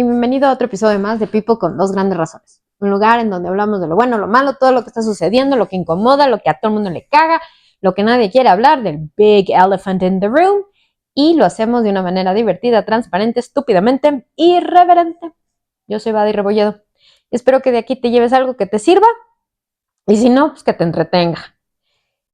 y bienvenido a otro episodio más de People con dos grandes razones. Un lugar en donde hablamos de lo bueno, lo malo, todo lo que está sucediendo, lo que incomoda, lo que a todo el mundo le caga, lo que nadie quiere hablar, del big elephant in the room, y lo hacemos de una manera divertida, transparente, estúpidamente irreverente. Yo soy Vadi Rebolledo. Espero que de aquí te lleves algo que te sirva, y si no, pues que te entretenga.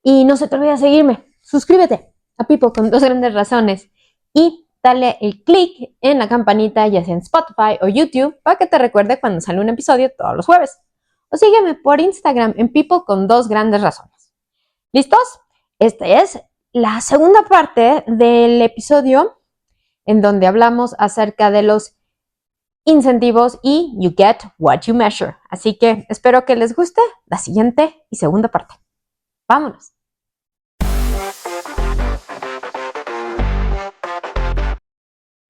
Y no se te olvide seguirme, suscríbete a People con dos grandes razones y dale el clic en la campanita, ya sea en Spotify o YouTube, para que te recuerde cuando sale un episodio todos los jueves. O sígueme por Instagram en People con dos grandes razones. ¿Listos? Esta es la segunda parte del episodio en donde hablamos acerca de los incentivos y you get what you measure. Así que espero que les guste la siguiente y segunda parte. ¡Vámonos!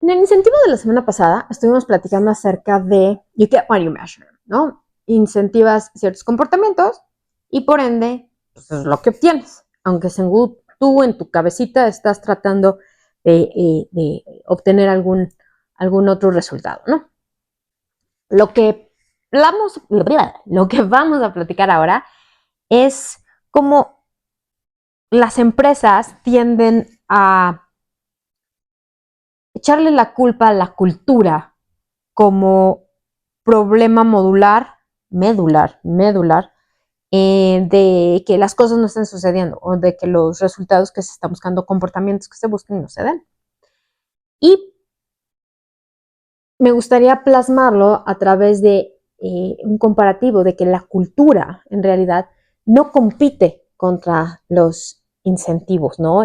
En el incentivo de la semana pasada estuvimos platicando acerca de you get what you measure, ¿no? Incentivas ciertos comportamientos y por ende, pues es lo que obtienes. Aunque según tú en tu cabecita estás tratando de obtener algún otro resultado, ¿no? Lo que vamos a platicar ahora es cómo las empresas tienden a echarle la culpa a la cultura como problema medular, de que las cosas no estén sucediendo o de que los resultados que se están buscando, comportamientos que se buscan, no se den. Y me gustaría plasmarlo a través de un comparativo de que la cultura en realidad no compite contra los incentivos, ¿no?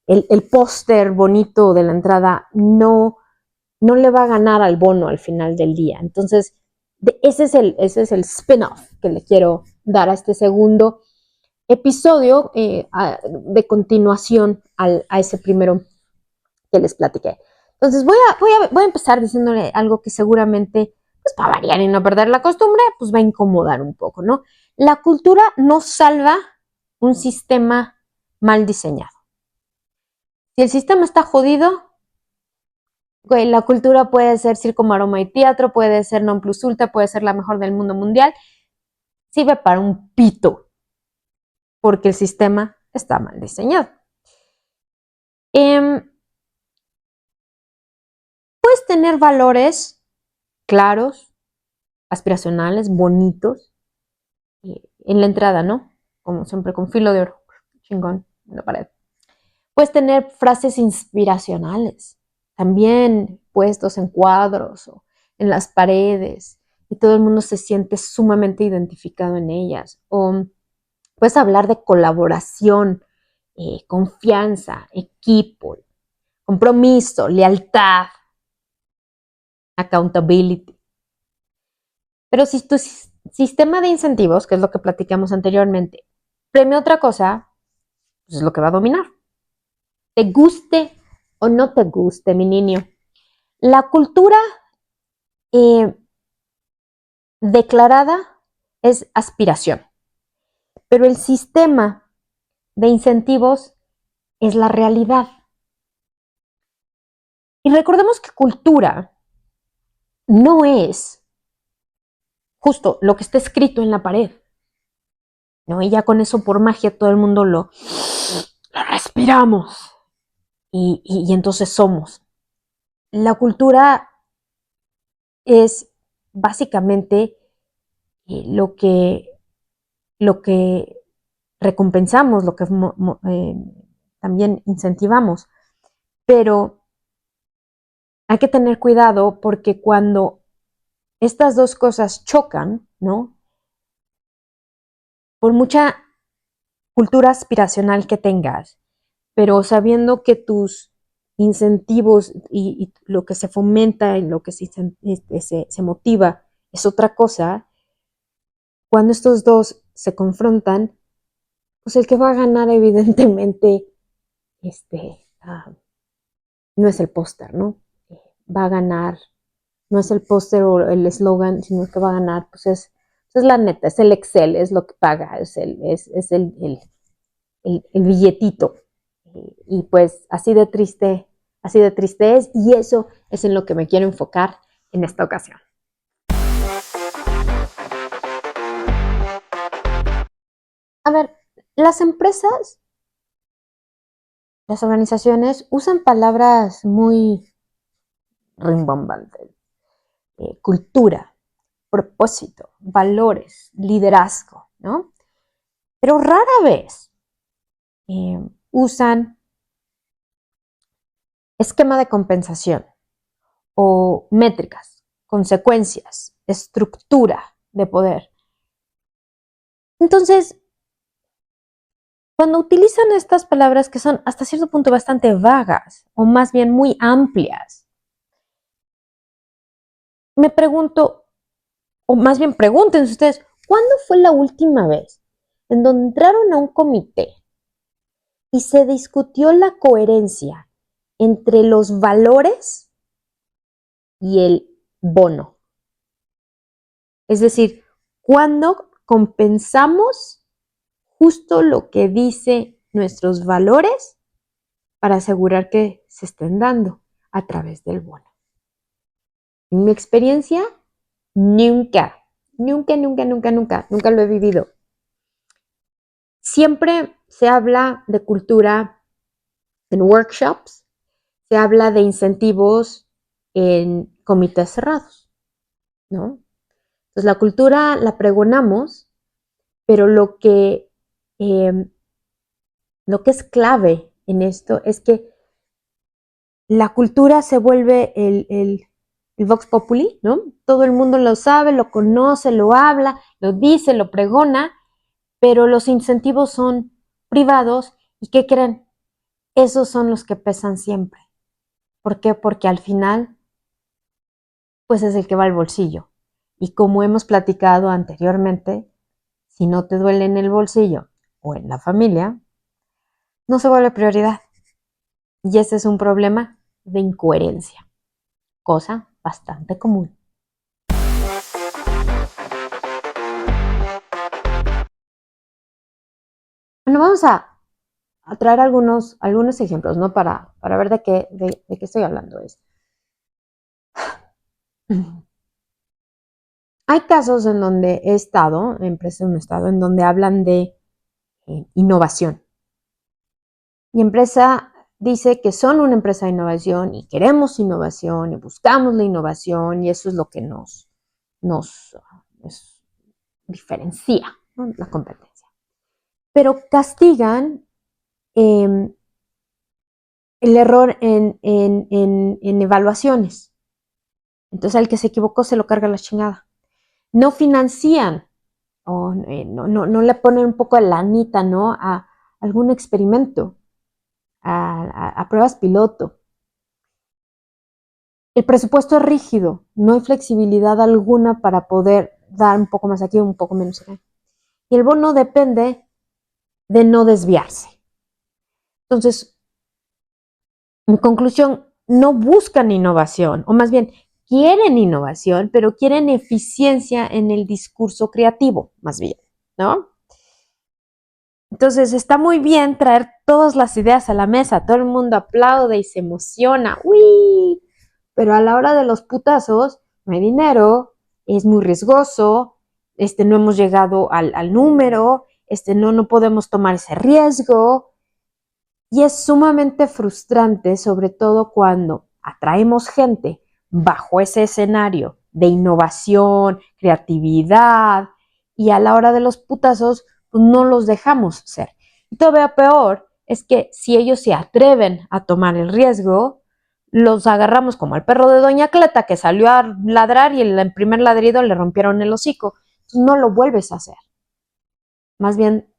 El póster bonito de la entrada no le va a ganar al bono al final del día. Entonces, ese es el spin-off que le quiero dar a este segundo episodio de continuación a ese primero que les platiqué. Entonces, voy a empezar diciéndole algo que seguramente, pues para variar y no perder la costumbre, pues va a incomodar un poco, ¿no? La cultura no salva un sistema mal diseñado. Si el sistema está jodido, la cultura puede ser circo, maroma y teatro, puede ser non plus ultra, puede ser la mejor del mundo mundial. Sirve para un pito, porque el sistema está mal diseñado. Puedes tener valores claros, aspiracionales, bonitos, en la entrada, ¿no? Como siempre, con filo de oro, chingón, en la pared. Puedes tener frases inspiracionales, también puestos en cuadros o en las paredes, y todo el mundo se siente sumamente identificado en ellas. O puedes hablar de colaboración, confianza, equipo, compromiso, lealtad, accountability. Pero si tu sistema de incentivos, que es lo que platicamos anteriormente, premia otra cosa, pues es lo que va a dominar. Te guste o no te guste, mi niño. La cultura declarada es aspiración, pero el sistema de incentivos es la realidad. Y recordemos que cultura no es justo lo que está escrito en la pared, ¿no? Y ya con eso por magia todo el mundo lo respiramos y entonces somos. La cultura es básicamente lo que recompensamos, lo que también incentivamos, pero hay que tener cuidado porque cuando estas dos cosas chocan, ¿no? Por mucha cultura aspiracional que tengas, pero sabiendo que tus incentivos y lo que se fomenta y lo que se motiva es otra cosa, cuando estos dos se confrontan, pues el que va a ganar evidentemente no es el póster, ¿no? Va a ganar, no es el póster o el eslogan, sino que va a ganar, pues es la neta, es el Excel, es lo que paga, es el billetito. Y pues así de triste así de triste es, y eso es en lo que me quiero enfocar en esta ocasión. A ver, las empresas, las organizaciones usan palabras muy rimbombantes. Cultura, propósito, valores, liderazgo, ¿no? Pero rara vez usan esquema de compensación o métricas, consecuencias, estructura de poder. Entonces, cuando utilizan estas palabras que son hasta cierto punto bastante vagas o más bien muy amplias, me pregunto, o más bien pregúntense ustedes, ¿cuándo fue la última vez en donde entraron a un comité y se discutió la coherencia entre los valores y el bono? Es decir, ¿cuándo compensamos justo lo que dice nuestros valores para asegurar que se estén dando a través del bono? En mi experiencia, nunca lo he vivido. Siempre se habla de cultura en workshops, se habla de incentivos en comités cerrados, ¿no? Entonces la cultura la pregonamos, pero lo que es clave en esto es que la cultura se vuelve el vox populi, ¿no? Todo el mundo lo sabe, lo conoce, lo habla, lo dice, lo pregona, pero los incentivos son privados y ¿qué creen? Esos son los que pesan siempre. ¿Por qué? Porque al final, pues es el que va al bolsillo. Y como hemos platicado anteriormente, si no te duele en el bolsillo o en la familia, no se vuelve prioridad. Y ese es un problema de incoherencia, cosa bastante común. Bueno, vamos a traer algunos ejemplos, ¿no? Para ver de qué estoy hablando. Hay casos en donde he estado, empresas en un estado, en donde hablan de innovación. Mi empresa dice que son una empresa de innovación y queremos innovación y buscamos la innovación y eso es lo que nos diferencia, ¿no? La competencia. Pero castigan el error en evaluaciones. Entonces al que se equivocó se lo carga la chingada. No financian o no le ponen un poco de lanita, ¿no? A algún experimento, a pruebas piloto. El presupuesto es rígido, no hay flexibilidad alguna para poder dar un poco más aquí, un poco menos acá. Y el bono depende de no desviarse. Entonces, en conclusión, no buscan innovación, o más bien quieren innovación, pero quieren eficiencia en el discurso creativo, más bien, ¿no? Entonces, está muy bien traer todas las ideas a la mesa, todo el mundo aplaude y se emociona, ¡uy! Pero a la hora de los putazos, no hay dinero, es muy riesgoso, no hemos llegado al número, no podemos tomar ese riesgo. Y es sumamente frustrante, sobre todo cuando atraemos gente bajo ese escenario de innovación, creatividad, y a la hora de los putazos, pues no los dejamos ser. Y todavía peor es que si ellos se atreven a tomar el riesgo, los agarramos como el perro de Doña Cleta que salió a ladrar y en el primer ladrido le rompieron el hocico. Entonces no lo vuelves a hacer. Más bien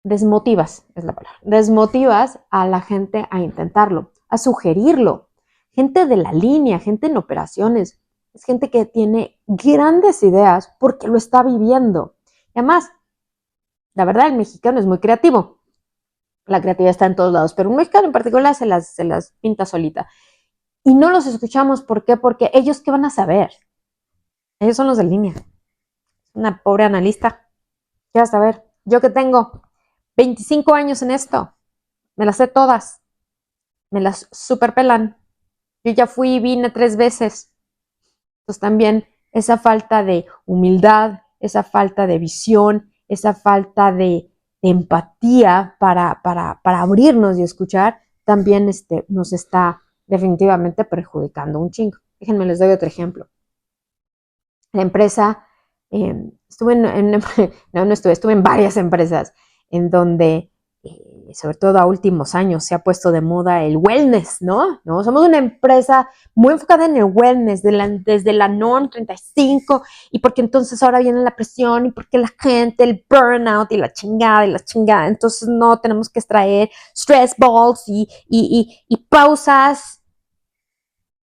desmotivas, es la palabra, desmotivas a la gente a intentarlo, a sugerirlo. Gente de la línea, gente en operaciones, es gente que tiene grandes ideas porque lo está viviendo. Y además, la verdad, el mexicano es muy creativo. La creatividad está en todos lados, pero un mexicano en particular se las pinta solita. Y no los escuchamos, ¿por qué? Porque ellos, ¿qué van a saber? Ellos son los de línea. Una pobre analista. ¿Qué vas a saber? ¿Yo qué tengo? 25 años en esto, me las sé todas, me las superpelan. Yo ya fui y vine 3 veces. Entonces también esa falta de humildad, esa falta de visión, esa falta de empatía para abrirnos y escuchar, también nos está definitivamente perjudicando un chingo. Déjenme, les doy otro ejemplo. La empresa, estuve estuve en varias empresas en donde, sobre todo a últimos años, se ha puesto de moda el wellness, ¿no? Somos una empresa muy enfocada en el wellness, desde la NORM 35, y porque entonces ahora viene la presión, y porque la gente, el burnout, y la chingada, entonces no, tenemos que extraer stress balls y pausas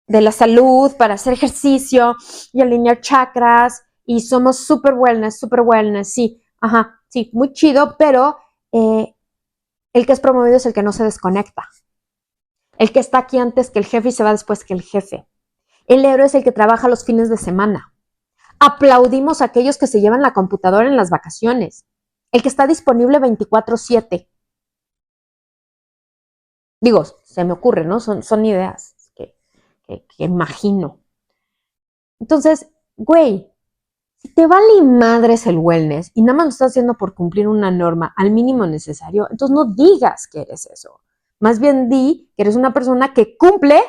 de la salud para hacer ejercicio y alinear chakras, y somos super wellness, sí, ajá, sí, muy chido, pero el que es promovido es el que no se desconecta, el que está aquí antes que el jefe y se va después que el jefe. El héroe es el que trabaja los fines de semana. Aplaudimos a aquellos que se llevan la computadora en las vacaciones, el que está disponible 24/7. Digo, se me ocurre, ¿no? Son ideas que imagino. Entonces, güey, si te vale madres el wellness y nada más lo estás haciendo por cumplir una norma al mínimo necesario, entonces no digas que eres eso. Más bien di que eres una persona que cumple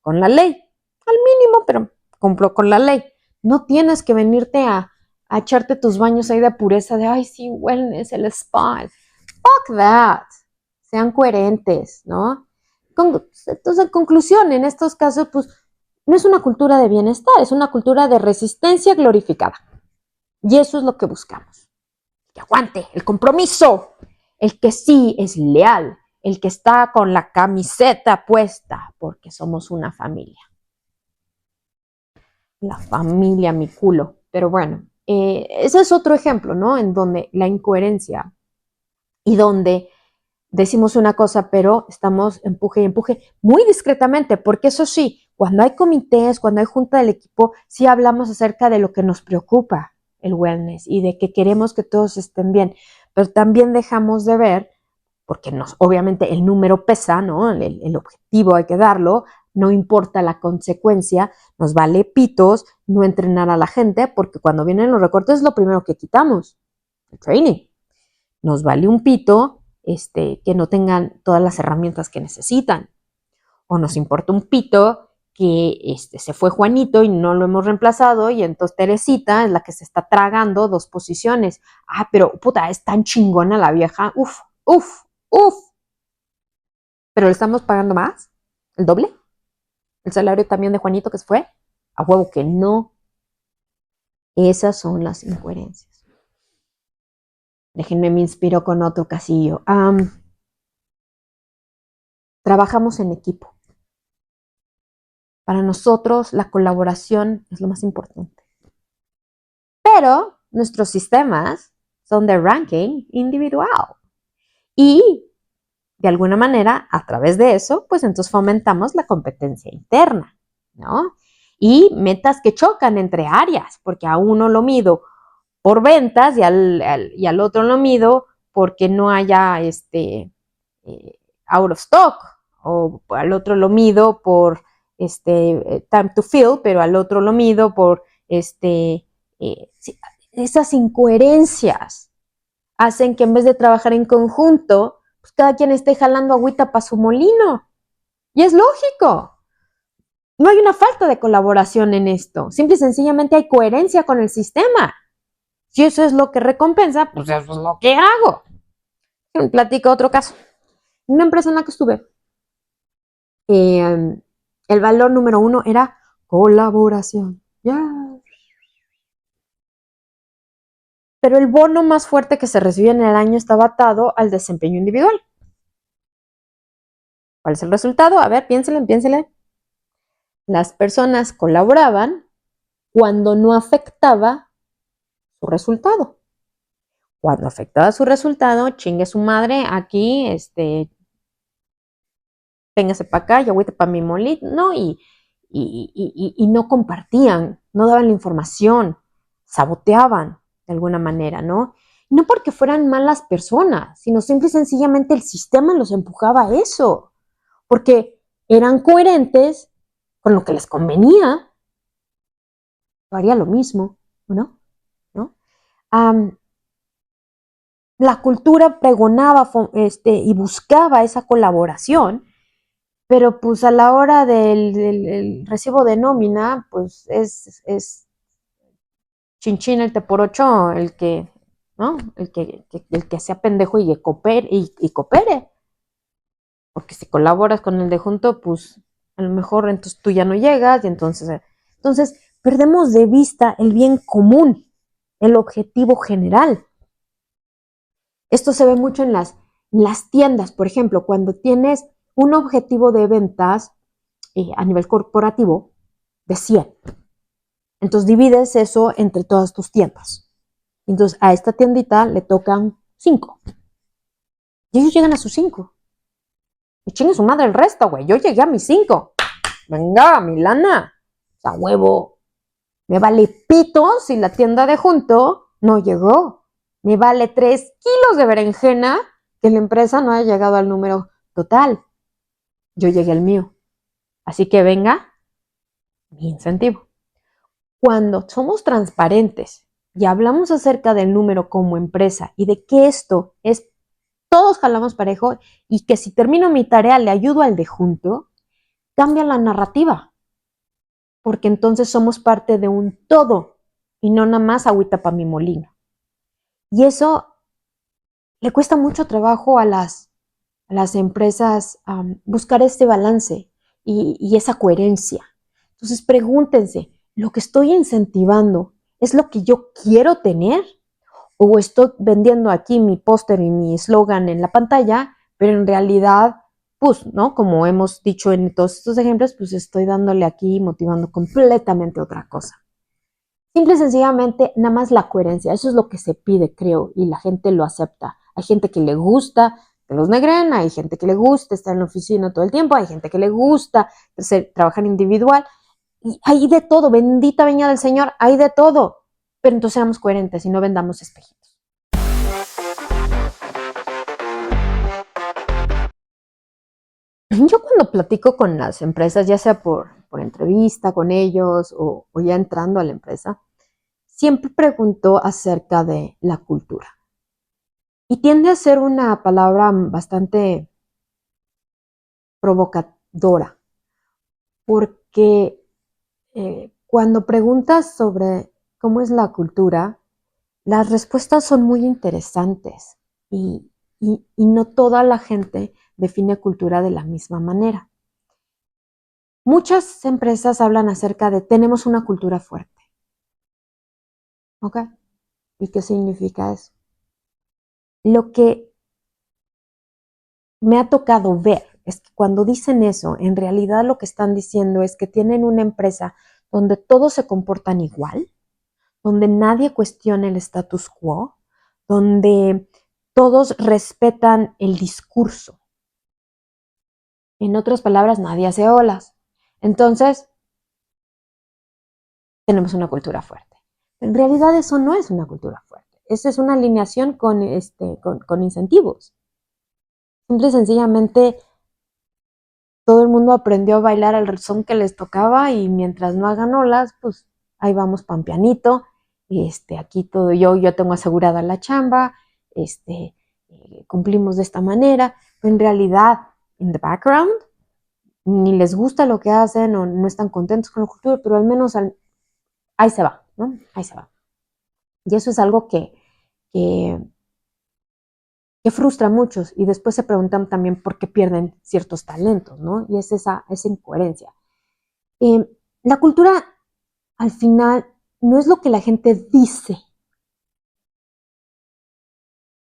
con la ley. Al mínimo, pero cumplo con la ley. No tienes que venirte a echarte tus baños ahí de pureza de, ay, sí, wellness, el spa. Fuck that. Sean coherentes, ¿no? Entonces, en conclusión, en estos casos, pues, no es una cultura de bienestar, es una cultura de resistencia glorificada. Y eso es lo que buscamos. El que aguante, el compromiso, el que sí es leal, el que está con la camiseta puesta, porque somos una familia. La familia, mi culo. Pero bueno, ese es otro ejemplo, ¿no? En donde la incoherencia y donde decimos una cosa, pero estamos empuje y empuje muy discretamente, porque eso sí, cuando hay comités, cuando hay junta del equipo, sí hablamos acerca de lo que nos preocupa, el wellness, y de que queremos que todos estén bien, pero también dejamos de ver, porque obviamente el número pesa, ¿no? El objetivo hay que darlo, no importa la consecuencia, nos vale pitos no entrenar a la gente, porque cuando vienen los recortes es lo primero que quitamos, el training. Nos vale un pito que no tengan todas las herramientas que necesitan. O nos importa un pito que se fue Juanito y no lo hemos reemplazado, y entonces Teresita es la que se está tragando 2 posiciones. Ah, pero puta, es tan chingona la vieja. Uf, uf, uf. Pero le estamos pagando más, el doble. El salario también de Juanito que se fue. A huevo que no. Esas son las incoherencias. Déjenme me inspiro con otro casillo. Trabajamos en equipo. Para nosotros la colaboración es lo más importante. Pero nuestros sistemas son de ranking individual. Y de alguna manera, a través de eso, pues entonces fomentamos la competencia interna, ¿no? Y metas que chocan entre áreas, porque a uno lo mido por ventas y al otro lo mido porque no haya out of stock, o al otro lo mido por time to fill, pero al otro lo mido por esas incoherencias hacen que en vez de trabajar en conjunto, pues cada quien esté jalando agüita para su molino. Y es lógico. No hay una falta de colaboración en esto. Simple y sencillamente hay coherencia con el sistema. Si eso es lo que recompensa, pues eso es lo que hago. Platico otro caso. En una empresa en la que estuve, el valor número 1 era colaboración. Ya. Pero el bono más fuerte que se recibía en el año estaba atado al desempeño individual. ¿Cuál es el resultado? A ver, piénsele. Las personas colaboraban cuando no afectaba su resultado. Cuando afectaba su resultado, chingue su madre, aquí, véngase para acá, yo voy para mi molino, ¿no? Y no compartían, no daban la información, saboteaban de alguna manera, ¿no? No porque fueran malas personas, sino simple y sencillamente el sistema los empujaba a eso, porque eran coherentes con lo que les convenía. Yo haría lo mismo, ¿no? ¿No? La cultura pregonaba y buscaba esa colaboración, pero pues a la hora del recibo de nómina, pues es chinchín el te por ocho el que, ¿no? El que sea pendejo y coopere. Porque si colaboras con el de junto, pues a lo mejor entonces tú ya no llegas y entonces perdemos de vista el bien común, el objetivo general. Esto se ve mucho en las tiendas, por ejemplo, cuando tienes un objetivo de ventas a nivel corporativo de 100. Entonces divides eso entre todas tus tiendas. Entonces a esta tiendita le tocan 5. Y ellos llegan a sus 5. Y chingue su madre el resto, güey. Yo llegué a mis 5. Venga, mi lana. O sea, huevo. Me vale pito si la tienda de junto no llegó. Me vale 3 kilos de berenjena que la empresa no haya llegado al número total. Yo llegué al mío. Así que venga mi incentivo. Cuando somos transparentes y hablamos acerca del número como empresa y de que esto es, todos jalamos parejo y que si termino mi tarea le ayudo al de junto, cambia la narrativa. Porque entonces somos parte de un todo y no nada más agüita para mi molino. Y eso le cuesta mucho trabajo a las empresas buscar este balance y esa coherencia. Entonces pregúntense, ¿lo que estoy incentivando es lo que yo quiero tener? ¿O estoy vendiendo aquí mi póster y mi eslogan en la pantalla, pero en realidad, pues, ¿no? Como hemos dicho en todos estos ejemplos, pues estoy dándole aquí motivando completamente otra cosa. Simple y sencillamente, nada más la coherencia. Eso es lo que se pide, creo, y la gente lo acepta. Hay gente que le gusta que los negren, hay gente que le gusta estar en la oficina todo el tiempo, hay gente que le gusta trabajar individual, y hay de todo, bendita veña del Señor, hay de todo. Pero entonces seamos coherentes y no vendamos espejitos. Yo cuando platico con las empresas, ya sea por entrevista con ellos o ya entrando a la empresa, siempre pregunto acerca de la cultura. Y tiende a ser una palabra bastante provocadora, porque cuando preguntas sobre cómo es la cultura, las respuestas son muy interesantes y no toda la gente define cultura de la misma manera. Muchas empresas hablan acerca de tenemos una cultura fuerte. ¿Ok? ¿Y qué significa eso? Lo que me ha tocado ver es que cuando dicen eso, en realidad lo que están diciendo es que tienen una empresa donde todos se comportan igual, donde nadie cuestiona el status quo, donde todos respetan el discurso. En otras palabras, nadie hace olas. Entonces, tenemos una cultura fuerte. En realidad eso no es una cultura fuerte. Esa es una alineación con incentivos. Simple y sencillamente todo el mundo aprendió a bailar al son que les tocaba y mientras no hagan olas, pues ahí vamos pan pianito. Aquí todo yo tengo asegurada la chamba, cumplimos de esta manera, pero en realidad, in the background, ni les gusta lo que hacen o no están contentos con la cultura, pero al menos ahí se va, ¿no? Ahí se va. Y eso es algo que, que frustra a muchos y después se preguntan también por qué pierden ciertos talentos, ¿no? Y es esa incoherencia. La cultura al final no es lo que la gente dice,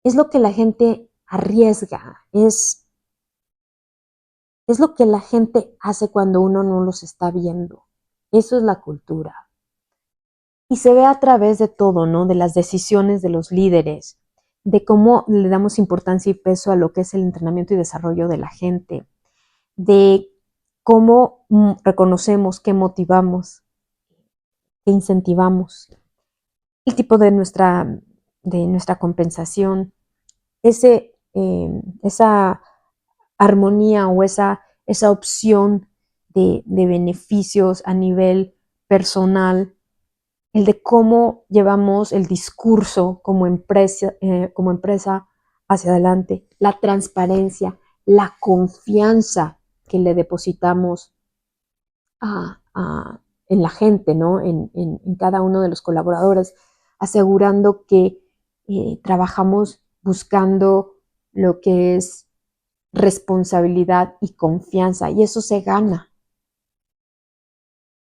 es lo que la gente arriesga, es lo que la gente hace cuando uno no los está viendo. Eso es la cultura. Y se ve a través de todo, ¿no? De las decisiones de los líderes, de cómo le damos importancia y peso a lo que es el entrenamiento y desarrollo de la gente, de cómo reconocemos, qué motivamos, qué incentivamos, el tipo de de nuestra compensación, esa armonía o esa opción de beneficios a nivel personal, el de cómo llevamos el discurso como empresa hacia adelante, la transparencia, la confianza que le depositamos en la gente, ¿no? En cada uno de los colaboradores, asegurando que trabajamos buscando lo que es responsabilidad y confianza, y eso se gana.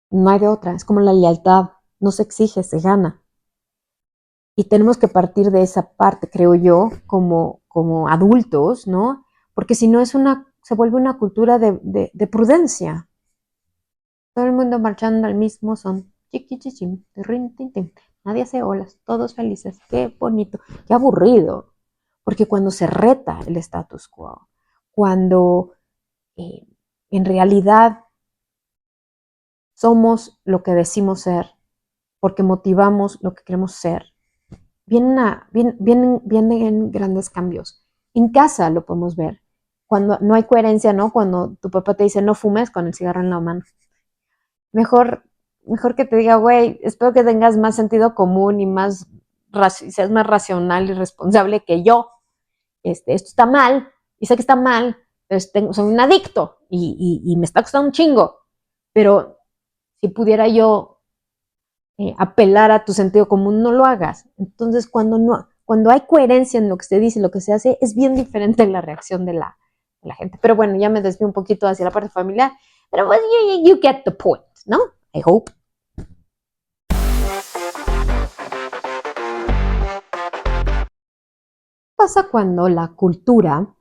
No hay de otra, es como la lealtad, no se exige, se gana. Y tenemos que partir de esa parte, creo yo, como adultos, ¿no? Porque si no se vuelve una cultura de prudencia. Todo el mundo marchando al mismo son. Chiquichichim, nadie hace olas, todos felices. Qué bonito, qué aburrido. Porque cuando se reta el status quo, cuando en realidad somos lo que decimos ser, porque motivamos lo que queremos ser, vienen grandes cambios. En casa lo podemos ver. Cuando no hay coherencia, ¿no? Cuando tu papá te dice no fumes con el cigarro en la mano. Mejor que te diga, güey, espero que tengas más sentido común y seas más racional y responsable que yo. Esto está mal, y sé que está mal, pero soy un adicto y me está costando un chingo. Pero si pudiera yo apelar a tu sentido común, no lo hagas. Entonces, cuando hay coherencia en lo que se dice y lo que se hace, es bien diferente la reacción de la gente. Pero bueno, ya me desvío un poquito hacia la parte familiar, pero pues you get the point, ¿no? I hope. ¿Qué pasa cuando la cultura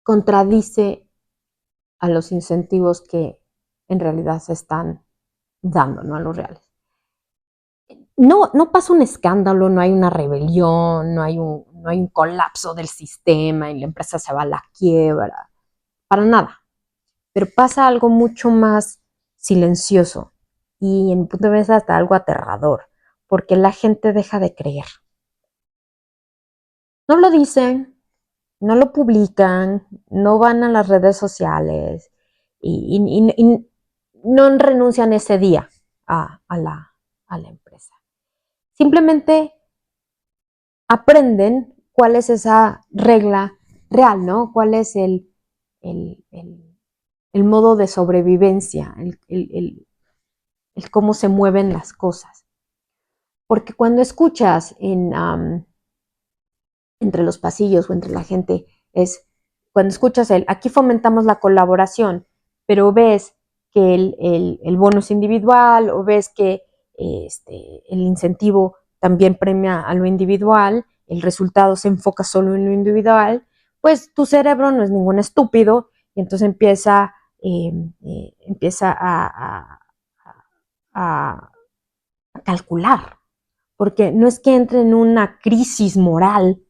contradice a los incentivos que en realidad se están dando, ¿no? A los reales? No pasa un escándalo, no hay una rebelión, no hay un colapso del sistema y la empresa se va a la quiebra, para nada. Pero pasa algo mucho más silencioso y en mi punto de vista hasta algo aterrador, porque la gente deja de creer. No lo dicen, no lo publican, no van a las redes sociales y no renuncian ese día a la empresa. Simplemente aprenden cuál es esa regla real, ¿no? Cuál es el modo de sobrevivencia, el cómo se mueven las cosas. Porque cuando escuchas entre los pasillos o entre la gente, cuando escuchas aquí fomentamos la colaboración, pero ves que el bono es individual o ves que el incentivo también premia a lo individual, el resultado se enfoca solo en lo individual, pues tu cerebro no es ningún estúpido y entonces empieza a calcular, porque no es que entre en una crisis moral,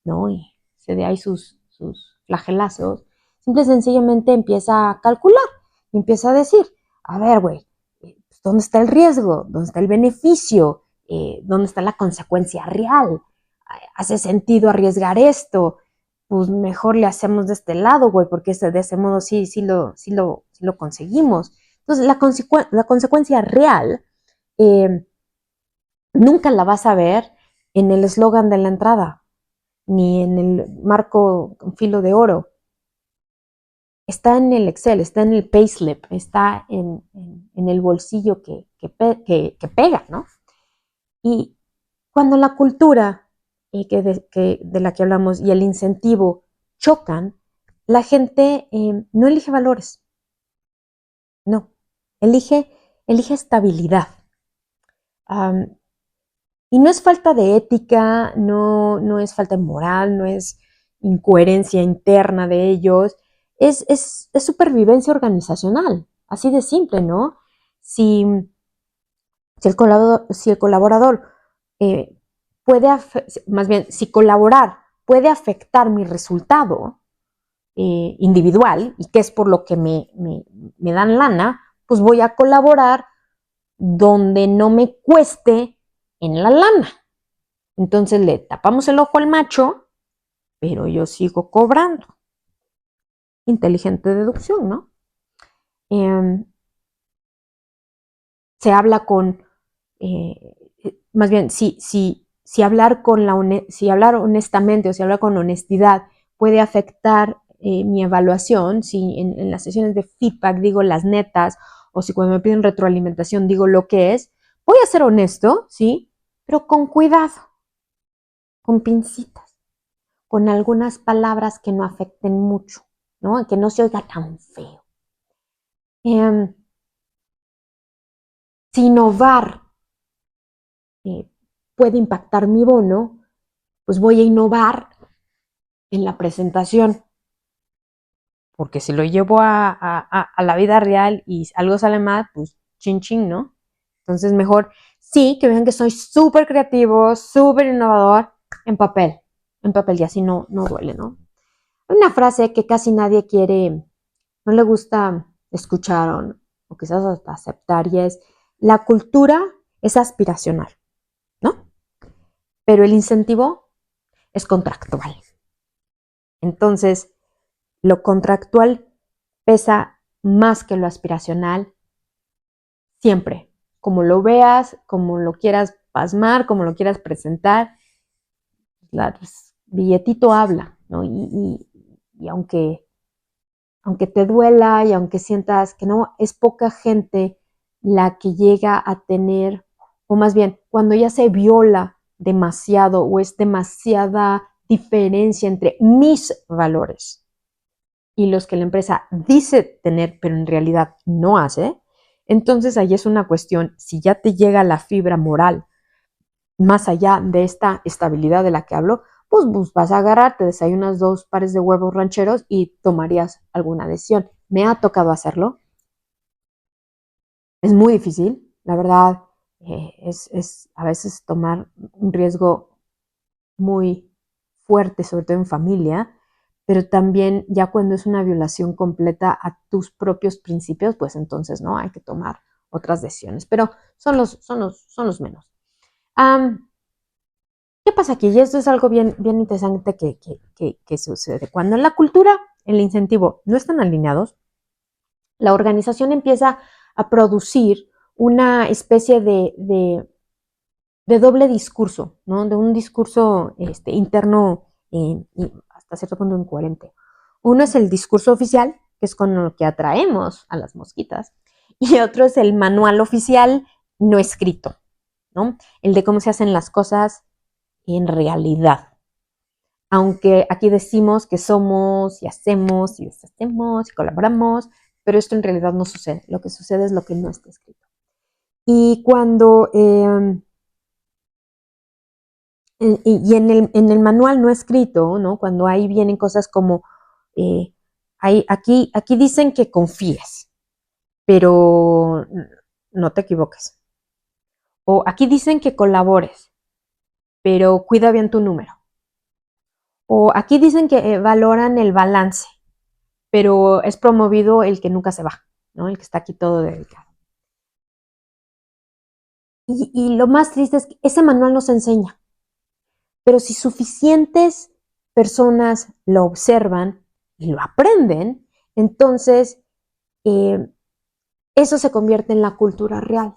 ¿no? Y se dé ahí sus flagelazos, simple y sencillamente empieza a calcular, empieza a decir, a ver, güey, ¿dónde está el riesgo? ¿Dónde está el beneficio? ¿Dónde está la consecuencia real? ¿Hace sentido arriesgar esto? Pues mejor le hacemos de este lado, güey, porque de ese modo sí lo conseguimos. Entonces, la consecuencia real nunca la vas a ver en el eslogan de la entrada, ni en el marco con filo de oro. Está en el Excel, está en el payslip, está en el bolsillo que pega, ¿no? Y cuando la cultura de la que hablamos y el incentivo chocan, la gente no elige valores, no, elige estabilidad. Y no es falta de ética, no es falta de moral, no es incoherencia interna de ellos, es supervivencia organizacional, así de simple, ¿no? Si el colaborador puede, más bien, si colaborar puede afectar mi resultado individual, y que es por lo que me dan lana, pues voy a colaborar donde no me cueste en la lana. Entonces le tapamos el ojo al macho, pero yo sigo cobrando. Inteligente deducción, ¿no? Se habla con, más bien, si hablar si hablar honestamente o si hablar con honestidad puede afectar mi evaluación, si en las sesiones de feedback digo las netas o si cuando me piden retroalimentación digo lo que es, voy a ser honesto, ¿sí? Pero con cuidado, con pincitas, con algunas palabras que no afecten mucho, ¿no? Que no se oiga tan feo. Si innovar puede impactar mi bono, pues voy a innovar en la presentación. Porque si lo llevo a la vida real y algo sale mal, pues chin chin, ¿no? Entonces mejor sí, que vean que soy súper creativo, súper innovador en papel y así no duele, ¿no? Una frase que casi nadie quiere, no le gusta escuchar o quizás hasta aceptar y es, la cultura es aspiracional, ¿no? Pero el incentivo es contractual. Entonces, lo contractual pesa más que lo aspiracional siempre. Como lo veas, como lo quieras pasmar, como lo quieras presentar, pues, billetito habla, ¿no? Y aunque te duela y aunque sientas que no, es poca gente la que llega a tener, o más bien, cuando ya se viola demasiado o es demasiada diferencia entre mis valores y los que la empresa dice tener, pero en realidad no hace, entonces ahí es una cuestión, si ya te llega la fibra moral más allá de esta estabilidad de la que hablo, pues vas a agarrar, te desayunas 2 pares de huevos rancheros y tomarías alguna decisión. Me ha tocado hacerlo, es muy difícil, la verdad, es a veces tomar un riesgo muy fuerte, sobre todo en familia, pero también ya cuando es una violación completa a tus propios principios, pues entonces no hay que tomar otras decisiones, pero son los menos. ¿Qué pasa aquí? Y esto es algo bien interesante que sucede. Cuando en la cultura, el incentivo no están alineados, la organización empieza a producir una especie de doble discurso, ¿no? De un discurso interno hasta cierto punto incoherente. Uno es el discurso oficial, que es con lo que atraemos a las mosquitas, y otro es el manual oficial no escrito, ¿no? El de cómo se hacen las cosas en realidad. Aunque aquí decimos que somos y hacemos y deshacemos y colaboramos, pero esto en realidad no sucede. Lo que sucede es lo que no está escrito. Y cuando y en el manual no escrito, ¿no? Cuando ahí vienen cosas como, aquí dicen que confíes, pero no te equivoques. O aquí dicen que colabores, pero cuida bien tu número. O aquí dicen que valoran el balance, pero es promovido el que nunca se va, ¿no? El que está aquí todo dedicado. Y lo más triste es que ese manual nos enseña, pero si suficientes personas lo observan y lo aprenden, entonces eso se convierte en la cultura real,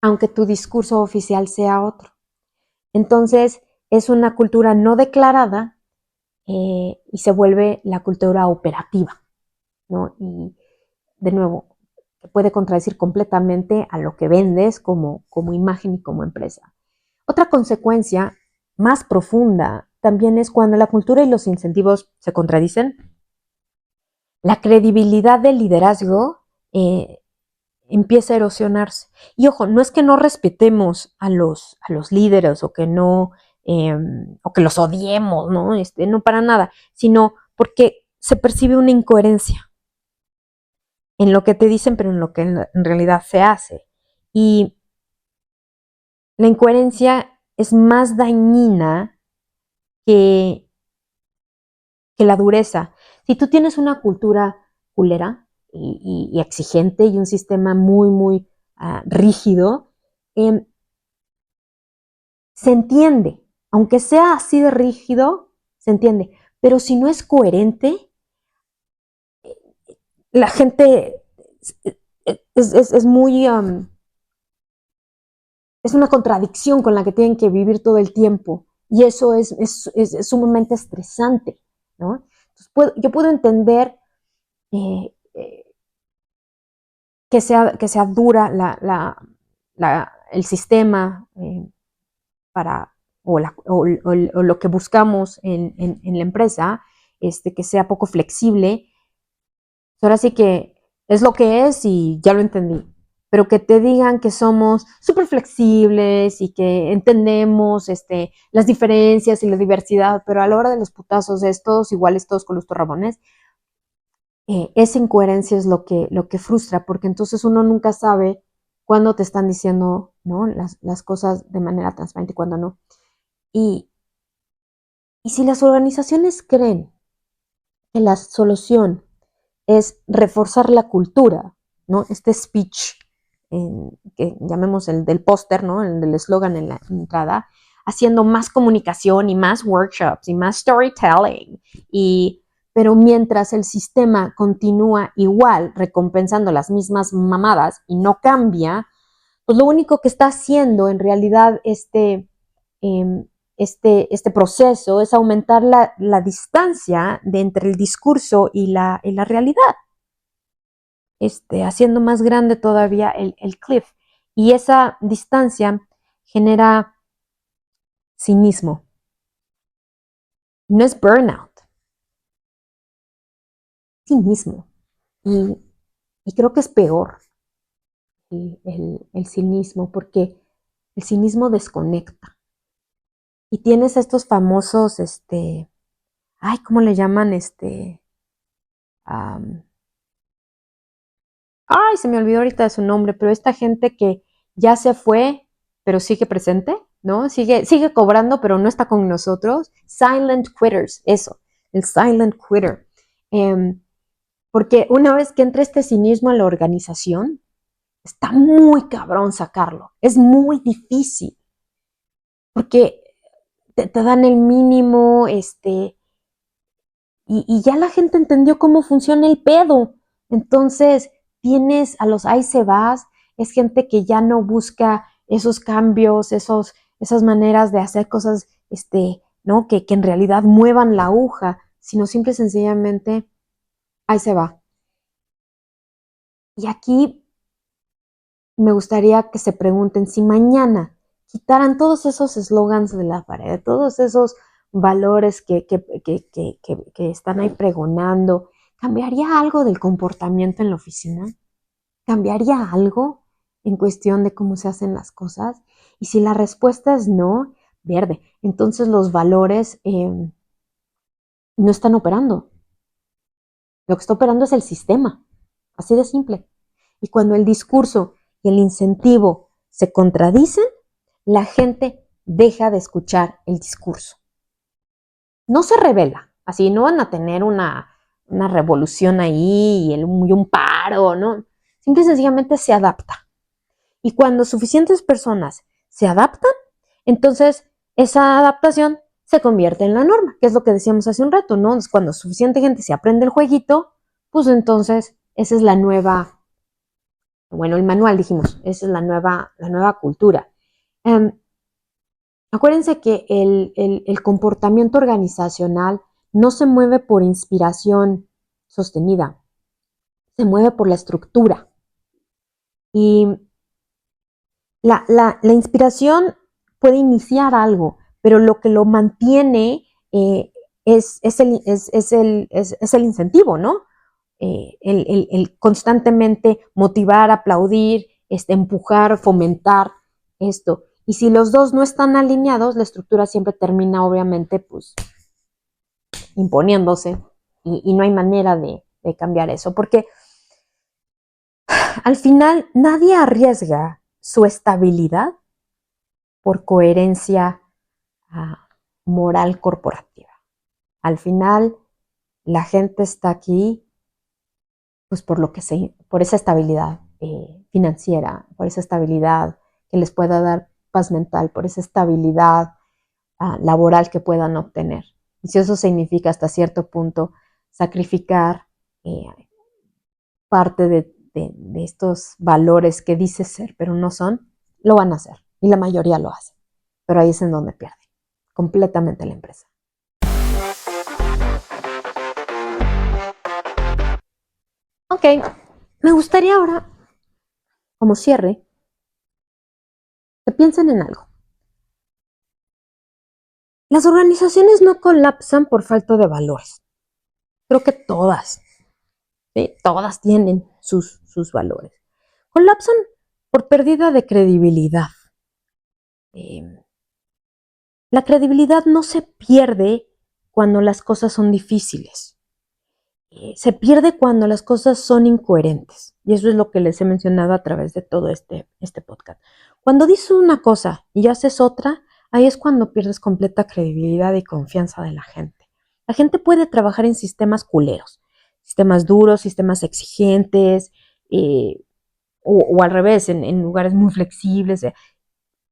aunque tu discurso oficial sea otro. Entonces es una cultura no declarada y se vuelve la cultura operativa, ¿no? Y de nuevo, que puede contradecir completamente a lo que vendes como imagen y como empresa. Otra consecuencia más profunda también es cuando la cultura y los incentivos se contradicen. La credibilidad del liderazgo empieza a erosionarse. Y ojo, no es que no respetemos a los líderes o que no, o que los odiemos, ¿no? No para nada, sino porque se percibe una incoherencia en lo que te dicen, pero en lo que en realidad se hace. Y la incoherencia es más dañina que, que la dureza. Si tú tienes una cultura culera y exigente y un sistema muy rígido, se entiende. Aunque sea así de rígido, se entiende. Pero si no es coherente, la gente es muy... es una contradicción con la que tienen que vivir todo el tiempo. Y eso es sumamente estresante, ¿no? Entonces, yo puedo entender eh, eh, que sea dura el sistema para, o lo que buscamos en la empresa, que sea poco flexible. Ahora sí que es lo que es y ya lo entendí. Pero que te digan que somos súper flexibles y que entendemos las diferencias y la diversidad, pero a la hora de los putazos es todos iguales, todos con los torrabones, esa incoherencia es lo que frustra, porque entonces uno nunca sabe cuándo te están diciendo, ¿no?, las cosas de manera transparente y cuándo no. Y si las organizaciones creen que la solución es reforzar la cultura, ¿no? Este speech, que llamemos el del póster, ¿no?, el del eslogan en la entrada, haciendo más comunicación y más workshops y más storytelling, pero mientras el sistema continúa igual, recompensando las mismas mamadas y no cambia, pues lo único que está haciendo en realidad este proceso es aumentar la distancia entre el discurso y la realidad, haciendo más grande todavía el cliff. Y esa distancia genera cinismo. No es burnout, es cinismo. Y creo que es peor el cinismo, porque el cinismo desconecta. Y tienes estos famosos, ¿cómo le llaman? Se me olvidó ahorita de su nombre, pero esta gente que ya se fue, pero sigue presente, ¿no? Sigue cobrando, pero no está con nosotros. Silent quitters, eso, el silent quitter. Porque una vez que entra este cinismo en la organización, está muy cabrón sacarlo. Es muy difícil. Porque te dan el mínimo, y ya la gente entendió cómo funciona el pedo. Entonces, tienes a los ahí se vas, es gente que ya no busca esos cambios, esas maneras de hacer cosas, ¿no?, que en realidad muevan la aguja, sino simple y sencillamente, ahí se va. Y aquí me gustaría que se pregunten, si mañana quitaran todos esos eslogans de la pared, todos esos valores que están ahí pregonando, ¿cambiaría algo del comportamiento en la oficina? ¿Cambiaría algo en cuestión de cómo se hacen las cosas? Y si la respuesta es no, verde, entonces los valores no están operando. Lo que está operando es el sistema, así de simple. Y cuando el discurso y el incentivo se contradicen, la gente deja de escuchar el discurso. No se revela, así no van a tener una revolución ahí y un paro, ¿no? Simple y sencillamente se adapta. Y cuando suficientes personas se adaptan, entonces esa adaptación se convierte en la norma, que es lo que decíamos hace un rato, ¿no? Cuando suficiente gente se aprende el jueguito, pues entonces esa es la nueva, bueno, el manual dijimos, esa es la nueva cultura. Acuérdense que el comportamiento organizacional no se mueve por inspiración sostenida, se mueve por la estructura. Y la inspiración puede iniciar algo, pero lo que lo mantiene es el incentivo, ¿no? El constantemente motivar, aplaudir, empujar, fomentar esto. Y si los dos no están alineados, la estructura siempre termina, obviamente, pues, imponiéndose y no hay manera de cambiar eso, porque al final nadie arriesga su estabilidad por coherencia moral corporativa. Al final, la gente está aquí pues por esa estabilidad. financiera, por esa estabilidad que les pueda dar paz mental, por esa estabilidad laboral que puedan obtener. Y si eso significa hasta cierto punto sacrificar parte de estos valores que dice ser, pero no son, lo van a hacer. Y la mayoría lo hace. Pero ahí es en donde pierde completamente la empresa. Ok, me gustaría ahora, como cierre, que piensen en algo. Las organizaciones no colapsan por falta de valores. Creo que todas, ¿sí? Todas tienen sus valores. Colapsan por pérdida de credibilidad. La credibilidad no se pierde cuando las cosas son difíciles. Se pierde cuando las cosas son incoherentes. Y eso es lo que les he mencionado a través de todo este podcast. Cuando dices una cosa y haces otra, ahí es cuando pierdes completa credibilidad y confianza de la gente. La gente puede trabajar en sistemas culeros, sistemas duros, sistemas exigentes, o al revés, en lugares muy flexibles.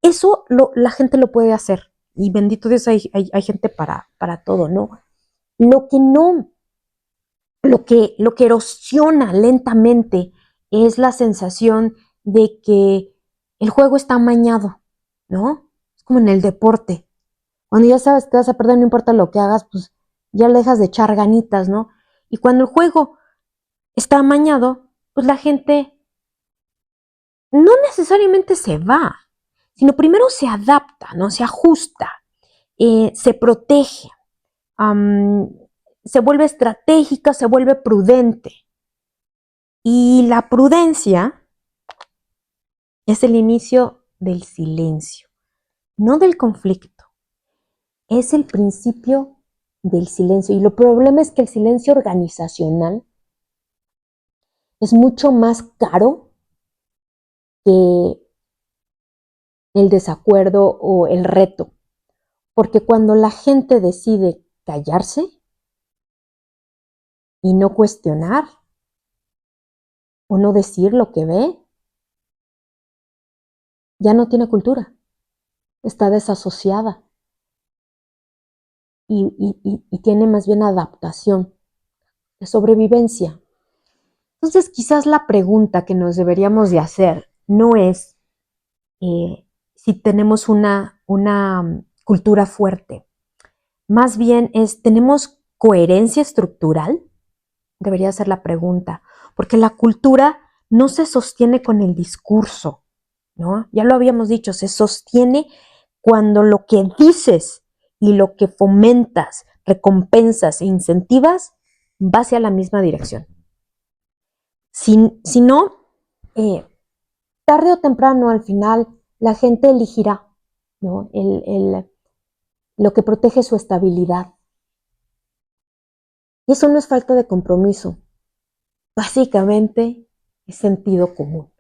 Eso la gente lo puede hacer. Y bendito Dios, hay gente para todo, ¿no? Lo que no, lo que erosiona lentamente es la sensación de que el juego está amañado, ¿no? Es como en el deporte. Cuando ya sabes que vas a perder, no importa lo que hagas, pues ya le dejas de echar ganitas, ¿no? Y cuando el juego está amañado, pues la gente no necesariamente se va, sino primero se adapta, ¿no? Se ajusta, se protege, se vuelve estratégica, se vuelve prudente. Y la prudencia es el inicio del silencio, no del conflicto. Es el principio del silencio. Y el problema es que el silencio organizacional es mucho más caro que el desacuerdo o el reto. Porque cuando la gente decide callarse y no cuestionar o no decir lo que ve, ya no tiene cultura, está desasociada y tiene más bien adaptación, de sobrevivencia. Entonces quizás la pregunta que nos deberíamos de hacer no es si tenemos una cultura fuerte, más bien es, ¿tenemos coherencia estructural? Debería ser la pregunta, porque la cultura no se sostiene con el discurso, ¿no? Ya lo habíamos dicho, se sostiene cuando lo que dices y lo que fomentas, recompensas e incentivas va hacia la misma dirección. Si no, tarde o temprano al final la gente elegirá, ¿no? Lo que protege su estabilidad. Y eso no es falta de compromiso, básicamente es sentido común.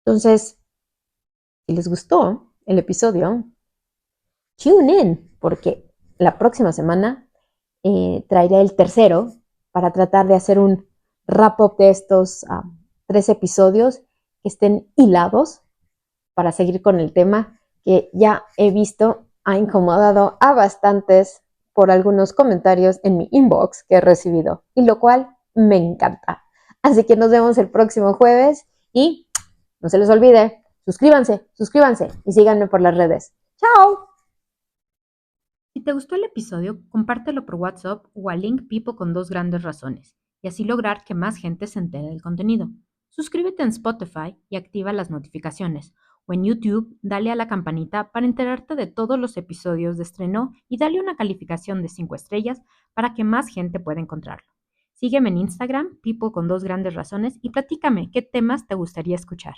Entonces, si les gustó el episodio, tune in, porque la próxima semana traeré el tercero para tratar de hacer un wrap-up de estos 3 episodios que estén hilados para seguir con el tema que ya he visto ha incomodado a bastantes por algunos comentarios en mi inbox que he recibido, y lo cual me encanta. Así que nos vemos el próximo jueves y no se les olvide, suscríbanse y síganme por las redes. ¡Chao! Si te gustó el episodio, compártelo por WhatsApp o al link Pipo con 2 grandes razones, y así lograr que más gente se entere del contenido. Suscríbete en Spotify y activa las notificaciones, o en YouTube dale a la campanita para enterarte de todos los episodios de estreno y dale una calificación de 5 estrellas para que más gente pueda encontrarlo. Sígueme en Instagram, Pipo con 2 grandes razones, y platícame qué temas te gustaría escuchar.